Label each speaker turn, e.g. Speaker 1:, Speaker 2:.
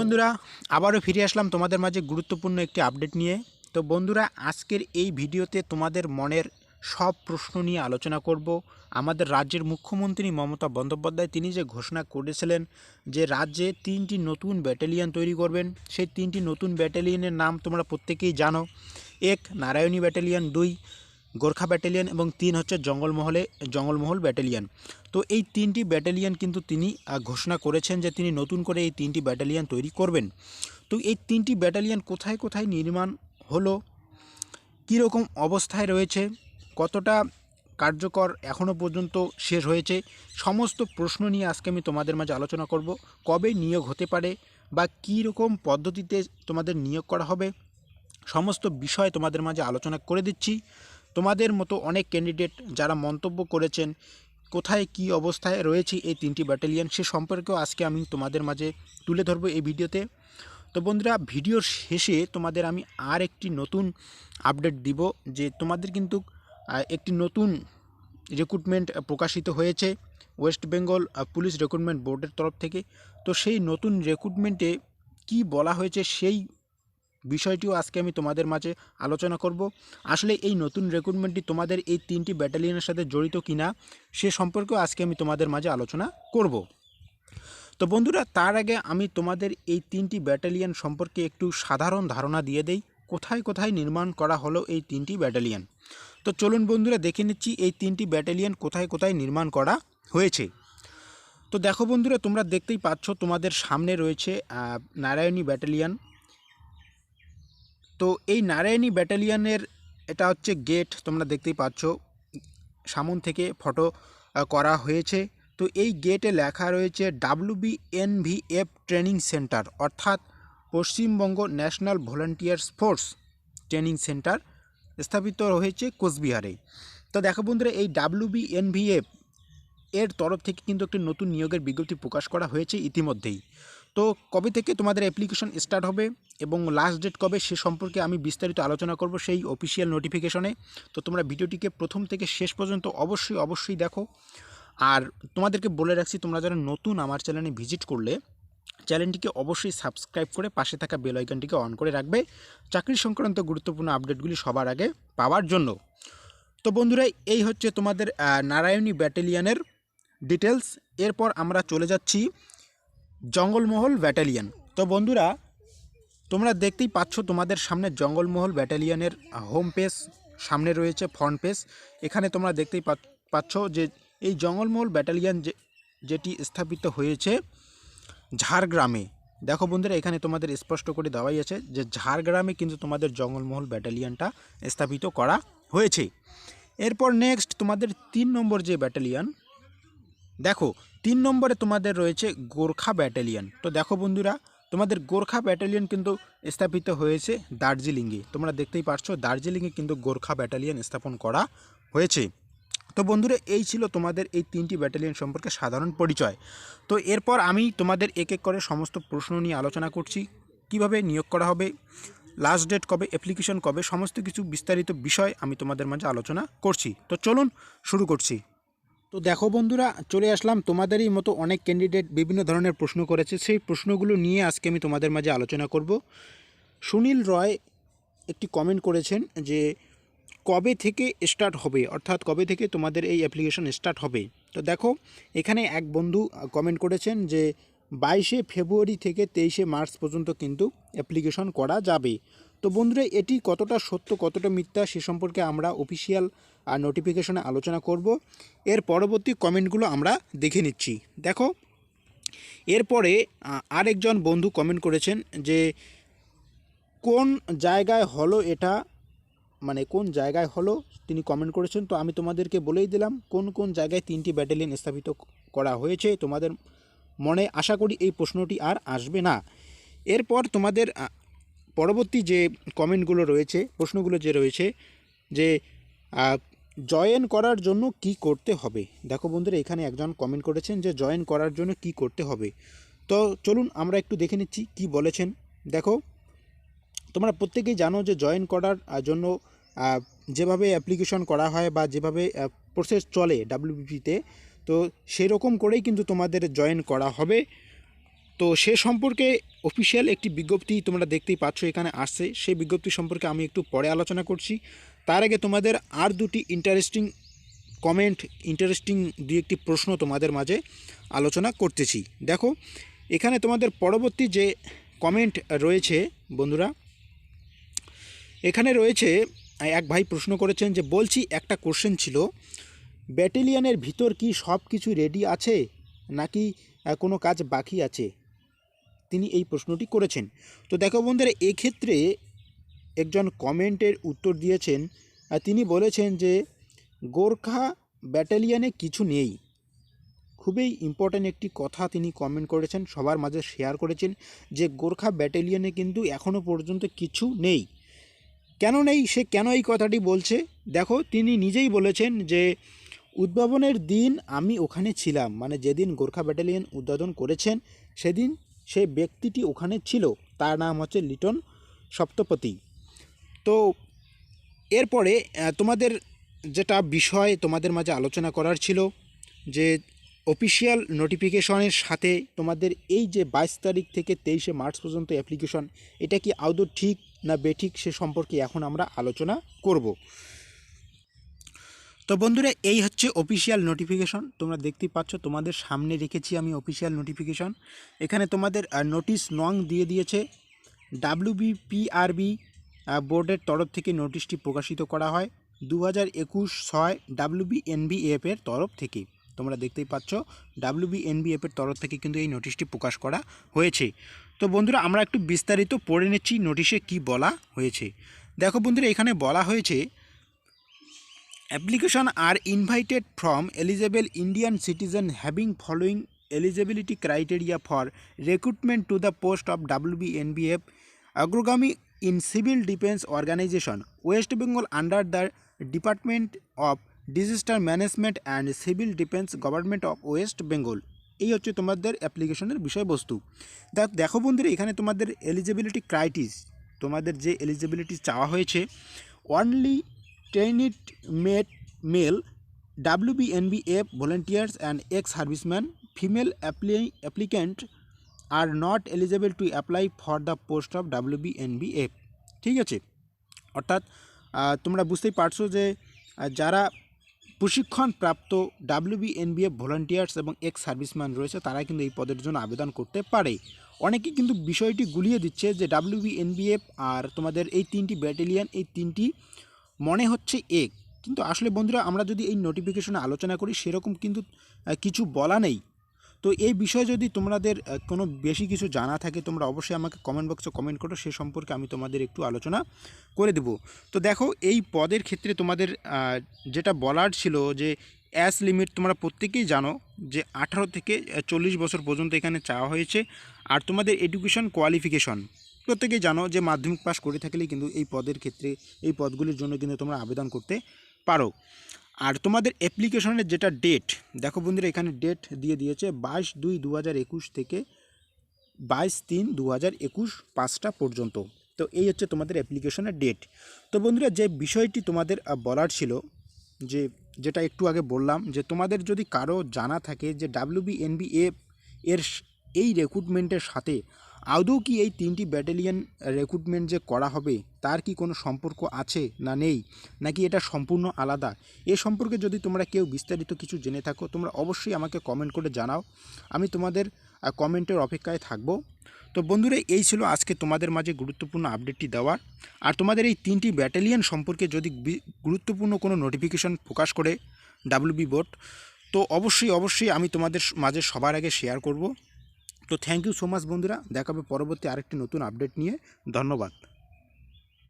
Speaker 1: বন্ধুরা আবারও ফিরে আসলাম তোমাদের মাঝে গুরুত্বপূর্ণ একটি আপডেট নিয়ে। তো বন্ধুরা আজকের এই ভিডিওতে তোমাদের মনের সব প্রশ্ন নিয়ে আলোচনা করব। আমাদের রাজ্যের মুখ্যমন্ত্রী মমতা বন্দ্যোপাধ্যায় তিনি যে ঘোষণা করেছিলেন যে রাজ্যে 3টি নতুন ব্যাটালিয়ন তৈরি করবেন, সেই 3টি নতুন ব্যাটালিয়নের নাম তোমরা প্রত্যেকেই জানো। 1 নারায়ণী ব্যাটালিয়ন, 2 গোর্খা ব্যাটালিয়ন এবং 3 হচ্ছে জঙ্গলমহল ব্যাটালিয়ন। তো এই 3টি ব্যাটালিয়ন কিন্তু তিনি ঘোষণা করেছেন যে তিনি নতুন করে এই 3টি ব্যাটালিয়ন তৈরি করবেন। তো এই 3টি ব্যাটালিয়ন কোথায় কোথায় নির্মাণ হলো, কীরকম অবস্থায় রয়েছে, কতটা কার্যকর এখনও পর্যন্ত শেষ হয়েছে, সমস্ত প্রশ্ন নিয়ে আজকে আমি তোমাদের মাঝে আলোচনা করব। কবে নিয়োগ হতে পারে বা কী রকম পদ্ধতিতে তোমাদের নিয়োগ করা হবে, সমস্ত বিষয় তোমাদের মাঝে আলোচনা করে দিচ্ছি। তোমাদের মতো অনেক ক্যান্ডিডেট যারা মন্তব্য করেছেন কোথায় কি অবস্থায় রয়েছে এই 3টি ব্যাটালিয়ন, সে সম্পর্কেও আজকে আমি তোমাদের মাঝে তুলে ধরবো এই ভিডিওতে। তো বন্ধুরা ভিডিওর শেষে তোমাদের আমি আর একটি নতুন আপডেট দিব যে তোমাদের কিন্তু একটি নতুন রিক্রুটমেন্ট প্রকাশিত হয়েছে ওয়েস্ট বেঙ্গল পুলিশ রিক্রুটমেন্ট বোর্ডের তরফ থেকে। তো সেই নতুন রিক্রুটমেন্টে কি বলা হয়েছে সেই বিষয়টিও আজকে আমি তোমাদের মাঝে আলোচনা করব। আসলে এই নতুন রিক্রুটমেন্টটি তোমাদের এই 3টি ব্যাটালিয়নের সাথে জড়িত কিনা সে সম্পর্কেও আজকে আমি তোমাদের মাঝে আলোচনা করব। তো বন্ধুরা তার আগে আমি তোমাদের এই 3টি ব্যাটালিয়ন সম্পর্কে একটু সাধারণ ধারণা দিয়ে দেই, কোথায় কোথায় নির্মাণ করা হলো এই 3টি ব্যাটালিয়ন। তো চলুন বন্ধুরা দেখে নিচ্ছি এই 3টি ব্যাটালিয়ন কোথায় কোথায় নির্মাণ করা হয়েছে। তো দেখো বন্ধুরা তোমরা দেখতেই পাচ্ছ তোমাদের সামনে রয়েছে নারায়ণী ব্যাটালিয়ন। তো এই নারায়ণী ব্যাটালিয়নের এটা হচ্ছে গেট, তোমরা দেখতেই পাচ্ছ সামন থেকে ফটো করা হয়েছে। তো এই গেটে লেখা রয়েছে WBNVF ট্রেনিং সেন্টার, অর্থাৎ Paschimbanga national volunteers force training centre স্থাপিত হয়েছে কোচবিহারে। তো দেখো বন্ধুরা এই WBNVF এর তরফ থেকে কিন্তু একটি নতুন নিয়োগের বিজ্ঞপ্তি প্রকাশ করা হয়েছে ইতিমধ্যেই। তো কবে থেকে তোমাদের অ্যাপ্লিকেশন স্টার্ট হবে এবং লাস্ট ডেট কবে সে সম্পর্কে আমি বিস্তারিত আলোচনা করব সেই অফিসিয়াল নোটিফিকেশনে। তো তোমরা ভিডিওটিকে প্রথম থেকে শেষ পর্যন্ত অবশ্যই দেখো। আর তোমাদেরকে বলে রাখছি তোমরা যারা নতুন আমার চ্যানেলে ভিজিট করলে চ্যানেলটিকে অবশ্যই সাবস্ক্রাইব করে পাশে থাকা বেল আইকনটিকে অন করে রাখবে চাকরি সংক্রান্ত গুরুত্বপূর্ণ আপডেটগুলি সবার আগে পাওয়ার জন্য। তো বন্ধুরা এই হচ্ছে তোমাদের নারায়ণী ব্যাটালিয়নের ডিটেলস। এরপর আমরা চলে যাচ্ছি জঙ্গলমহল ব্যাটালিয়ন। তো বন্ধুরা তোমরা দেখতেই পাচ্ছ তোমাদের সামনে জঙ্গলমহল ব্যাটালিয়নের হোম পেজ সামনে রয়েছে, ফ্রন্ট পেজ। এখানে তোমরা দেখতেই পাচ্ছ যে এই জঙ্গলমহল ব্যাটালিয়ন যেটি স্থাপিত হয়েছে ঝাড়গ্রামে। দেখো বন্ধুরা এখানে তোমাদের স্পষ্ট করে দেওয়াই আছে যে ঝাড়গ্রামে কিন্তু তোমাদের জঙ্গলমহল ব্যাটালিয়নটা স্থাপিত করা হয়েছে। এরপর নেক্সট তোমাদের 3 নম্বর যে ব্যাটালিয়ন, দেখো 3 নম্বরে তোমাদের রয়েছে গোর্খা ব্যাটালিয়ন। তো দেখো বন্ধুরা তোমাদের গোর্খা ব্যাটালিয়ন কিন্তু স্থাপিত হয়েছে দার্জিলিংয়ে। তোমরা দেখতেই পাচ্ছ দার্জিলিংয়ে কিন্তু গোর্খা ব্যাটালিয়ন স্থাপন করা হয়েছে। তো বন্ধুরা এই ছিল তোমাদের এই 3টি ব্যাটালিয়ন সম্পর্কে সাধারণ পরিচয়। তো এরপর আমি তোমাদের এক এক করে সমস্ত প্রশ্ন নিয়ে আলোচনা করছি, কিভাবে নিয়োগ করা হবে, লাস্ট ডেট কবে, অ্যাপ্লিকেশন কবে, সমস্ত কিছু বিস্তারিত বিষয় আমি তোমাদের মাঝে আলোচনা করছি। তো চলুন শুরু করছি। তো দেখো বন্ধুরা চলে আসলাম, তোমাদেরই মতো অনেক ক্যান্ডিডেট বিভিন্ন ধরনের প্রশ্ন করেছে, সেই প্রশ্নগুলো নিয়ে আজকে আমি তোমাদের মাঝে আলোচনা করব। সুনীল রয় একটি কমেন্ট করেছেন যে কবে থেকে স্টার্ট হবে, অর্থাৎ কবে থেকে তোমাদের এই অ্যাপ্লিকেশন স্টার্ট হবে। তো দেখো এখানে এক বন্ধু কমেন্ট করেছেন যে 22শে ফেব্রুয়ারি থেকে 23শে মার্চ পর্যন্ত কিন্তু অ্যাপ্লিকেশন করা যাবে। তো বন্ধুরা এটি কতটা সত্য কতটা মিথ্যা সে সম্পর্কে আমরা অফিসিয়াল নোটিফিকেশনে আলোচনা করব। এর পরবর্তী কমেন্টগুলো আমরা দেখে নিচ্ছি। দেখো এরপরে আরেকজন বন্ধু কমেন্ট করেছেন যে কোন জায়গায় হলো এটা, মানে কোন জায়গায় হলো তিনি কমেন্ট করেছেন। তো আমি তোমাদেরকে বলেই দিলাম কোন কোন জায়গায় 3টি ব্যাটালিয়ন স্থাপিত করা হয়েছে। তোমাদের মনে আশা করি এই প্রশ্নটি আর আসবে না। এরপর তোমাদের পরবর্তী যে কমেন্টগুলো রয়েছে, প্রশ্নগুলো যে রয়েছে যে জয়েন করার জন্য কি করতে হবে। দেখো বন্ধুরা এখানে একজন কমেন্ট করেছেন যে জয়েন করার জন্য কি করতে হবে। তো চলুন আমরা একটু দেখে নিচ্ছি কি বলেছেন। দেখো তোমরা প্রত্যেকেই জানো যে জয়েন করার জন্য যেভাবে অ্যাপ্লিকেশন করা হয় বা যেভাবে প্রসেস চলে ডাব্লিউবিপিতে, তো সেই রকম করেই কিন্তু তোমাদের জয়েন করা হবে। তো সে সম্পর্কে অফিসিয়াল একটি বিজ্ঞপ্তি তোমরা দেখতেই পাচ্ছ এখানে আসছে, সেই বিজ্ঞপ্তি সম্পর্কে আমি একটু পরে আলোচনা করছি। তার আগে তোমাদের আর দুটি ইন্টারেস্টিং দুই একটি প্রশ্ন তোমাদের মাঝে আলোচনা করতেছি। দেখো এখানে তোমাদের পরবর্তী যে কমেন্ট রয়েছে বন্ধুরা, এখানে রয়েছে এক ভাই প্রশ্ন করেছেন যে বলছি একটা কোশ্চেন ছিল, ব্যাটালিয়নের ভিতর কি সব কিছু রেডি আছে নাকি কোনো কাজ বাকি আছে? তিনি এই প্রশ্নটি করেছেন। তো দেখো বন্ধুরা, এক্ষেত্রে একজন কমেন্টের উত্তর দিয়েছেন, তিনি বলেছেন যে গোর্খা ব্যাটালিয়নে কিছু নেই। খুবই ইম্পর্ট্যান্ট একটি কথা তিনি কমেন্ট করেছেন, সবার মাঝে শেয়ার করেছেন যে গোর্খা ব্যাটালিয়নে কিন্তু এখনও পর্যন্ত কিছু নেই। কেন নেই, সে কেন এই কথাটি বলছে? দেখো তিনি নিজেই বলেছেন যে উদ্ভাবনের দিন আমি ওখানে ছিলাম, মানে যেদিন গোর্খা ব্যাটালিয়ন উদ্বোধন করেছেন সেদিন সেই ব্যক্তিটি ওখানে ছিল, তার নাম হচ্ছে লিটন সপ্তপতি। তো এরপরে তোমাদের যেটা বিষয় তোমাদের মাঝে আলোচনা করার ছিল যে অফিসিয়াল নোটিফিকেশনের সাথে তোমাদের এই যে 22 তারিখ থেকে 23শে মার্চ পর্যন্ত অ্যাপ্লিকেশন, এটা কি আদৌ ঠিক না বেঠিক সে সম্পর্কে এখন আমরা আলোচনা করব। তো বন্ধুরা, এই হচ্ছে অফিসিয়াল নোটিফিকেশন, তোমরা দেখতেই পাচ্ছ, তোমাদের সামনে রেখেছি আমি অফিসিয়াল নোটিফিকেশন। এখানে তোমাদের নোটিশ নং দিয়ে দিয়েছে, WBPRB বোর্ডের তরফ থেকে নোটিশটি প্রকাশিত করা হয় 2021/6 WBNBF এর তরফ থেকে। তোমরা দেখতেই পাচ্ছ WBNBF এর তরফ থেকে কিন্তু এই নোটিশটি প্রকাশ করা হয়েছে। তো বন্ধুরা, আমরা একটু বিস্তারিত পড়ে নিচ্ছি নোটিশে কি বলা হয়েছে। দেখো বন্ধুরা, এখানে বলা হয়েছে application are invited from eligible Indian citizen having following eligibility criteria for recruitment to the post of WBNBF agrogamy in Civil Defence Organization, West Bengal, under the Department of Disaster Management and Civil Defence, Government of West Bengal। এই হচ্ছে তোমাদের অ্যাপ্লিকেশনের বিষয়বস্তু। দেখো বন্ধুরা, এখানে তোমাদের eligibility criteria, তোমাদের যে এলিজিবিলিটি চাওয়া হয়েছে, only trained male WBNBF volunteers and ex-servicemen, female applicant are not eligible to apply for the post of WBNBF। ঠিক আছে, অর্থাৎ তোমরা বুঝতেই পারছো যে যারা প্রশিক্ষণপ্রাপ্ত WBNBF ভলান্টিয়ার্স এবং এক্স সার্ভিসম্যান রয়েছে তারা কিন্তু এই পদের জন্য আবেদন করতে পারে। অনেকে কিন্তু বিষয়টি গুলিয়ে দিচ্ছে যে WBNBF আর তোমাদের এই তিনটি ব্যাটালিয়ন, এই তিনটি মনে হচ্ছে এক, কিন্তু আসলে বন্ধুরা আমরা যদি এই নোটিফিকেশনে আলোচনা করি সেরকম কিন্তু কিছু বলা নেই। তো এই বিষয়ে যদি তোমাদের কোনো বেশি কিছু জানা থাকে তোমরা অবশ্যই আমাকে কমেন্ট বক্সে কমেন্ট করো, সে সম্পর্কে আমি তোমাদের একটু আলোচনা করে দেব। তো দেখো এই পদের ক্ষেত্রে তোমাদের যেটা বলার ছিল যে অ্যাজ লিমিট তোমরা প্রত্যেকেই জানো যে 18 থেকে 40 বছর পর্যন্ত এখানে চাওয়া হয়েছে। আর তোমাদের এডুকেশন কোয়ালিফিকেশন প্রত্যেকেই জানো যে মাধ্যমিক পাস করে থাকলেই কিন্তু এই পদের ক্ষেত্রে, এই পদগুলির জন্য কিন্তু তোমরা আবেদন করতে পারো। আর তোমাদের অ্যাপ্লিকেশনের যেটা ডেট, দেখো বন্ধুরা এখানে ডেট দিয়ে দিয়েছে 22/2/2021 থেকে 22/3/2021 5টা পর্যন্ত। তো এই হচ্ছে তোমাদের অ্যাপ্লিকেশনের ডেট। তো বন্ধুরা, যে বিষয়টি তোমাদের বলার ছিল, যেটা একটু আগে বললাম, যে তোমাদের যদি কারো জানা থাকে যে WBNBF এর এই রিক্রুটমেন্টের সাথে আদৌ কি এই তিনটি ব্যাটালিয়ন রিক্রুটমেন্ট যে করা হবে তার কি কোনো সম্পর্ক আছে না নেই, নাকি এটা সম্পূর্ণ আলাদা, এ সম্পর্কে যদি তোমরা কেউ বিস্তারিত কিছু জেনে থাকো তোমরা অবশ্যই আমাকে কমেন্ট করে জানাও, আমি তোমাদের কমেন্টের অপেক্ষায় থাকব। তো বন্ধুরা, এই ছিল আজকে তোমাদের মাঝে গুরুত্বপূর্ণ আপডেটটি দেওয়ার। আর তোমাদের এই তিনটি ব্যাটালিয়ন সম্পর্কে যদি গুরুত্বপূর্ণ কোনো নোটিফিকেশন প্রকাশ করে WB বোর্ড, তো অবশ্যই আমি তোমাদের মাঝে সবার আগে শেয়ার করব। তো থ্যাংক ইউ সো মাচ বন্ধুরা, দেখা হবে পরবর্তী আরেকটি নতুন আপডেট নিয়ে। ধন্যবাদ।